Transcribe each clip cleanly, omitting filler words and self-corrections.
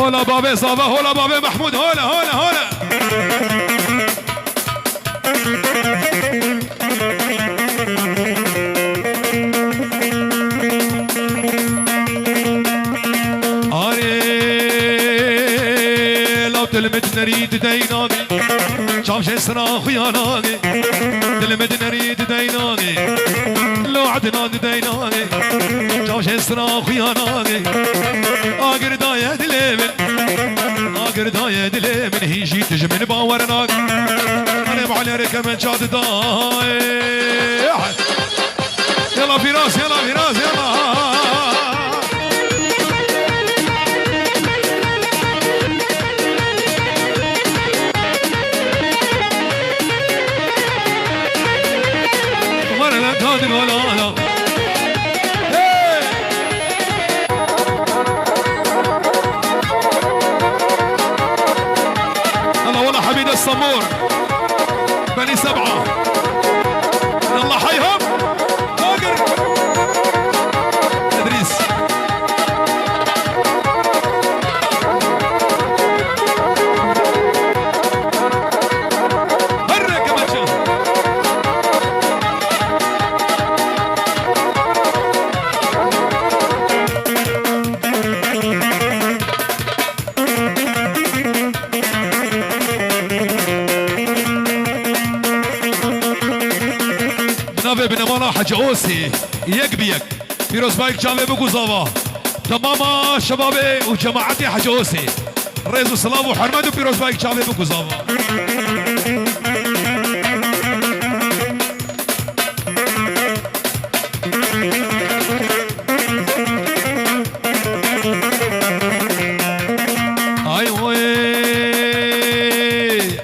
هولا بابي صابا هولا بابي محمود هولا هولا هولا تلمت نريد ديناغي شامش اسرا خياناغي تلمت نريد ديناغي لو عدنا ديناغي شامش اسرا خياناغي اقر داية دليمن اقر داية دليمن هيجي تجمن باورناغ انا بعلي ركمن شاد داي يلا فراس يلا فراس يلا هادي ولا لا الله والله حبيب الصمور بني سبعة الله حيهم باقر ادريس هرك يا باشا بن مالا حج اوسي يك بيك فيروز بايك جامي بوكو زاوا تماما شبابي وجماعتي حج اوسي ريزو سلام وحرمد وفيروز بايك جامي بوكو زاوا اي وي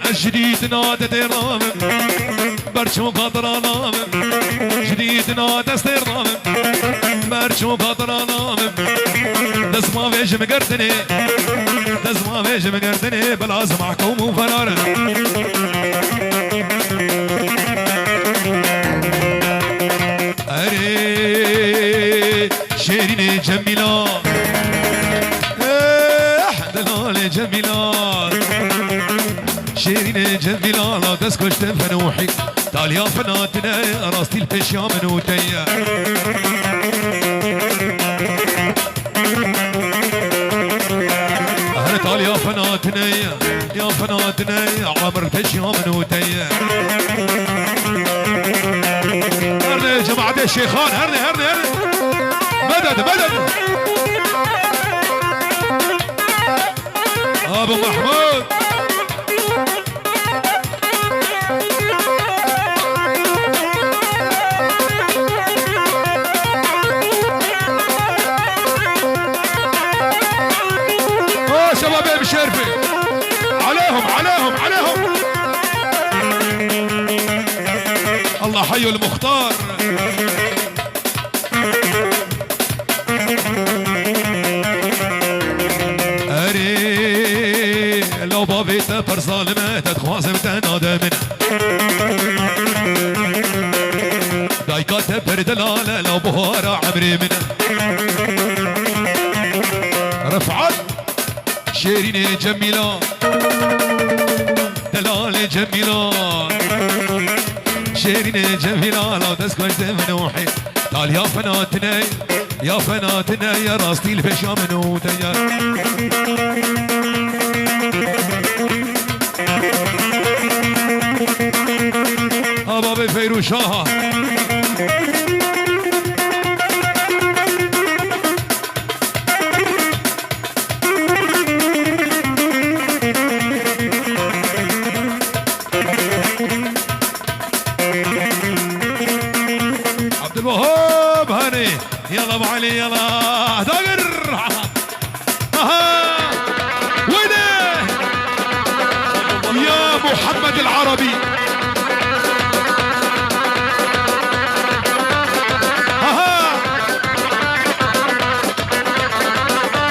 الجديد نادت رامم برشو قطرانا جديدنا دستيرنا برشو قطرانا دزما فيش مقردني دزما فيش مقردني بلازم معكم وفرار اري شيرين جميلة دلال جميلة شيرين جميلة لا تسكش تنفنوحي تاليا فناتنا راستي البشيا منوتيا اهل تاليا فناتنا يا فناتنا عمر البشيا منوتيا هرني يا جماعة الشيخان هرني هرني هرني مدد مدد ابو محمود شباب بشرفي عليهم عليهم عليهم الله حي المختار اري لو بابي تفر ظالمه تتخوازم تنادمن دايكا تفر دلاله لو بهاره عمري من رفعت شيرين جميلة دلال جميلة شيرين جميلة لا تسكت منوحي تعال يا فناتنا يا فناتنا يا راستي الفشا منوتيا بابي فيروشاها الوهاب هاني يلا ابو علي يلا داقر اها وينه يا محمد العربي اها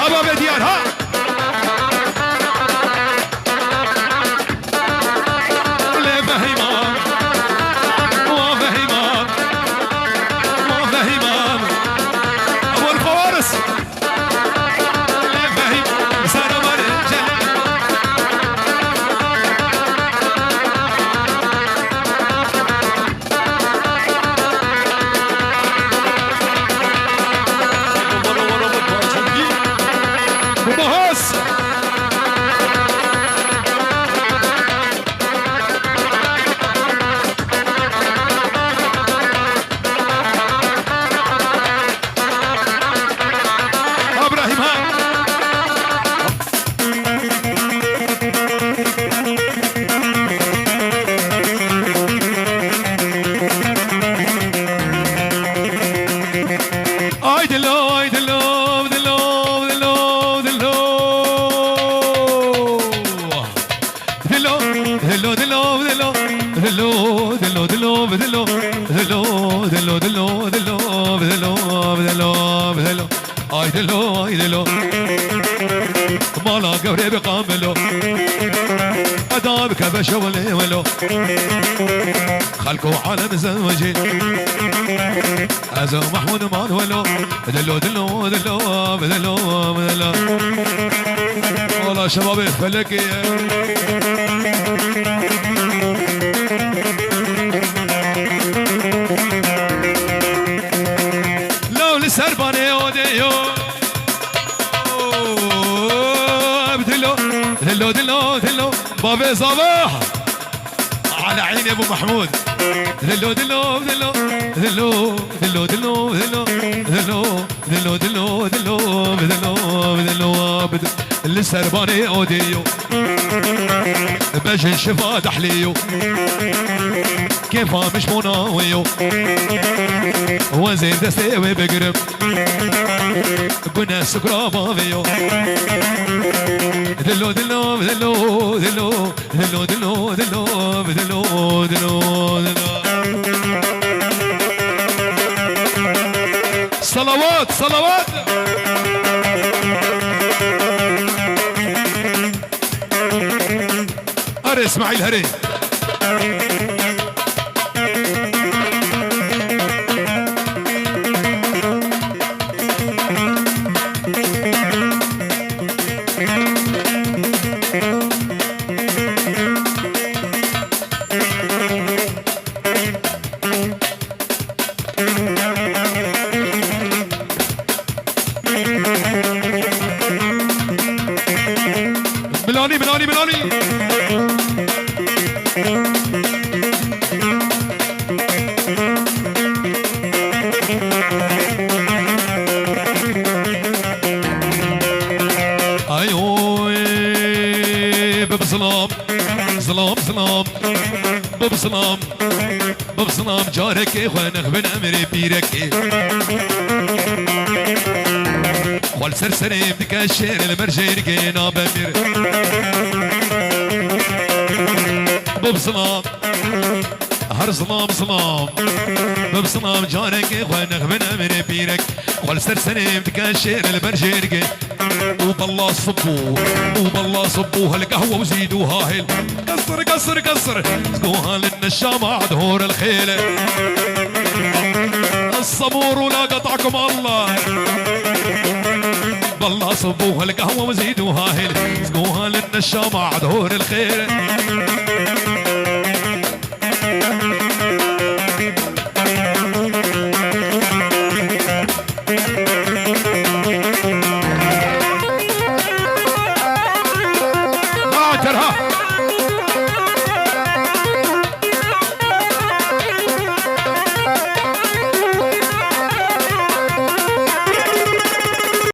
ابو بديان ها ابو الفوارس اي دلو اي دلو مالا قبري بقاملو ادابك بشولي ولو خلكو عالم زوجي ازو محمود مان ولو دلو دلو دلو دلو دلو والله شبابي فلكي لو لسرباني اوديو دلو دلو دلو دلو بابي صباح على عيني ابو محمود دلو دلو دلو دلو دلو دلو دلو دلو دلو دلو دلو دلو دلو السرباني اوديو باجي شفا دحليو كيفا مش مناويو وزين دستي بقرب بنا سكرا بافيو دلو دلو دلو دلو دلو دلو دلو دلو دلو دلو صلوات صلوات هري اسماعيل هري ملاني ملاني ملاني ببسلام سلام سلام ببسلام ببسلام جارك خوانخ بن امري بيرك خال سرسري بدك الشير المرجير كينا بمير ببسلام هر سلام سلام ببسلام جارك خوانخ بن امري بيرك خال سرسري بدك الشير المرجير كي وبالله صبوه وبالله صبوها القهوة وزيدوها هيل كسر كسر كسر سقوها للنشامة عدهور الخيل الصبور ولا قطعكم الله بالله صبوها القهوة وزيدوها هيل سقوها للنشامة عدهور الخيل ترها